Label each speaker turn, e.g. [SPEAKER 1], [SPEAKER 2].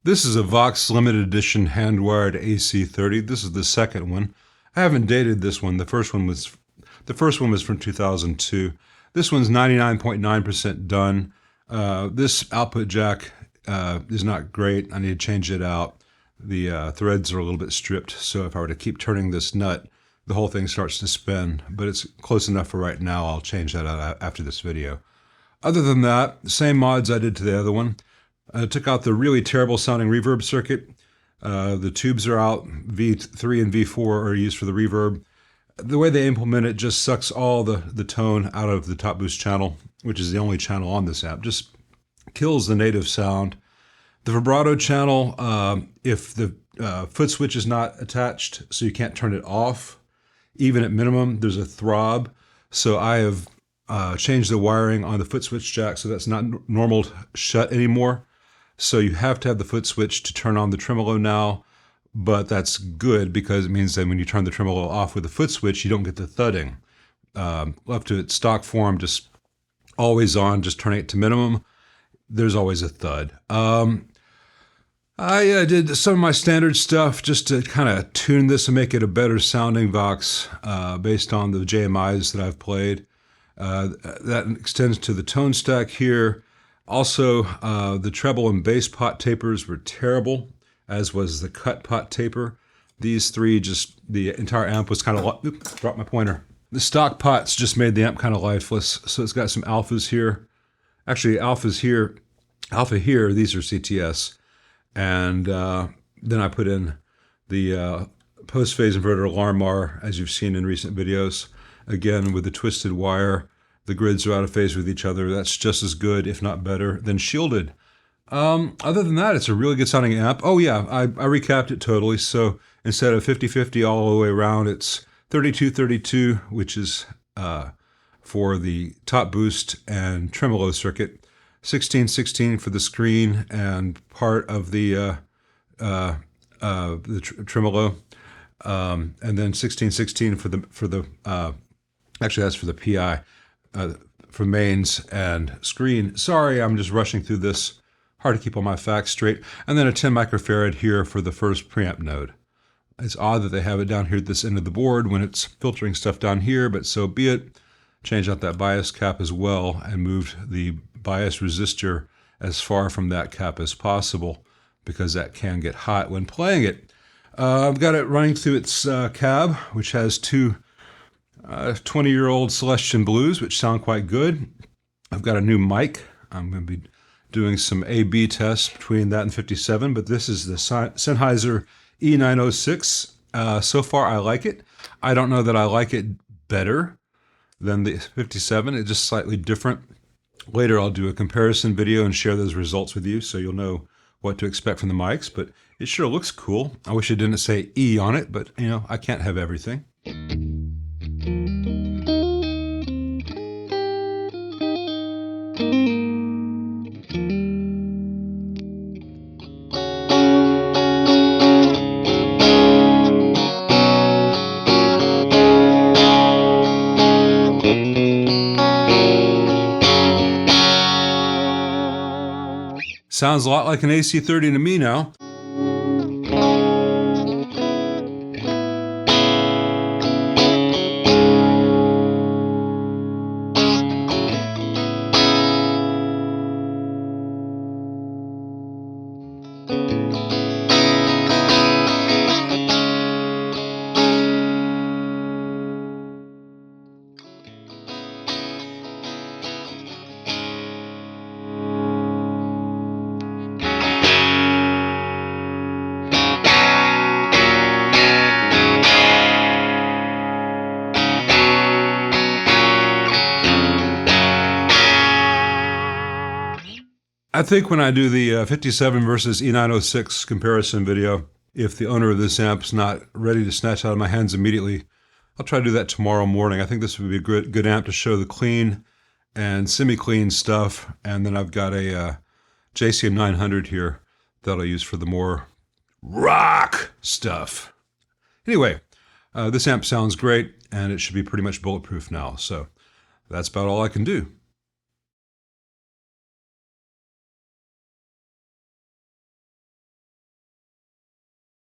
[SPEAKER 1] This is a Vox limited edition Handwired AC30. This is the second one. I haven't dated this one. The first one was from 2002. This one's 99.9% done. This output jack is not great. I need to change it out. The threads are a little bit stripped, so if I were to keep turning this nut, the whole thing starts to spin, but it's close enough for right now. I'll change that out after this video. Other than that, same mods I did to the other one. I took out the really terrible sounding reverb circuit. The tubes are out. V3 and V4 are used for the reverb. The way they implement it just sucks all the tone out of the top boost channel, which is the only channel on this amp. Just kills the native sound. The vibrato channel, if the foot switch is not attached, so you can't turn it off, even at minimum, there's a throb. So I have changed the wiring on the foot switch jack so that's not normal shut anymore. So you have to have the foot switch to turn on the tremolo now, but that's good because it means that when you turn the tremolo off with the foot switch, you don't get the thudding. Left to its stock form, just always on, just turning it to minimum, there's always a thud. I did some of my standard stuff just to kind of tune this and make it a better sounding Vox based on the JMIs that I've played. That extends to the tone stack here. Also, the treble and bass pot tapers were terrible, as was the cut pot taper. These three, just the entire amp was kind of, oops, dropped my pointer. The stock pots just made the amp kind of lifeless. So it's got some alphas here. Actually, alpha here, these are CTS. And then I put in the post-phase inverter alarm bar, as you've seen in recent videos. Again, with the twisted wire. The grids are out of phase with each other. That's just as good, if not better, than shielded. Other than that, it's a really good sounding amp. Oh yeah, I recapped it totally. So instead of 50-50 all the way around, it's 32-32, which is for the top boost and tremolo circuit. 16-16 for the screen and part of the tremolo. And then 16-16 for the actually that's for the PI. For mains and screen. Sorry, I'm just rushing through this. Hard to keep all my facts straight. And then a 10 microfarad here for the first preamp node. It's odd that they have it down here at this end of the board when it's filtering stuff down here, but so be it. Change out that bias cap as well and moved the bias resistor as far from that cap as possible because that can get hot when playing it. I've got it running through its cab, which has two 20-year-old Celestian Blues, which sound quite good. I've got a new mic. I'm going to be doing some A/B tests between that and 57, but this is the Sennheiser E906. So far, I like it. I don't know that I like it better than the 57. It's just slightly different. Later, I'll do a comparison video and share those results with you so you'll know what to expect from the mics, but it sure looks cool. I wish it didn't say E on it, but you know, I can't have everything. Sounds a lot like an AC30 to me now. I think when I do the 57 versus E906 comparison video, if the owner of this amp's not ready to snatch out of my hands immediately, I'll try to do that tomorrow morning. I think this would be a good amp to show the clean and semi-clean stuff. And then I've got a JCM 900 here that I'll use for the more rock stuff. Anyway, this amp sounds great, and it should be pretty much bulletproof now. So that's about all I can do.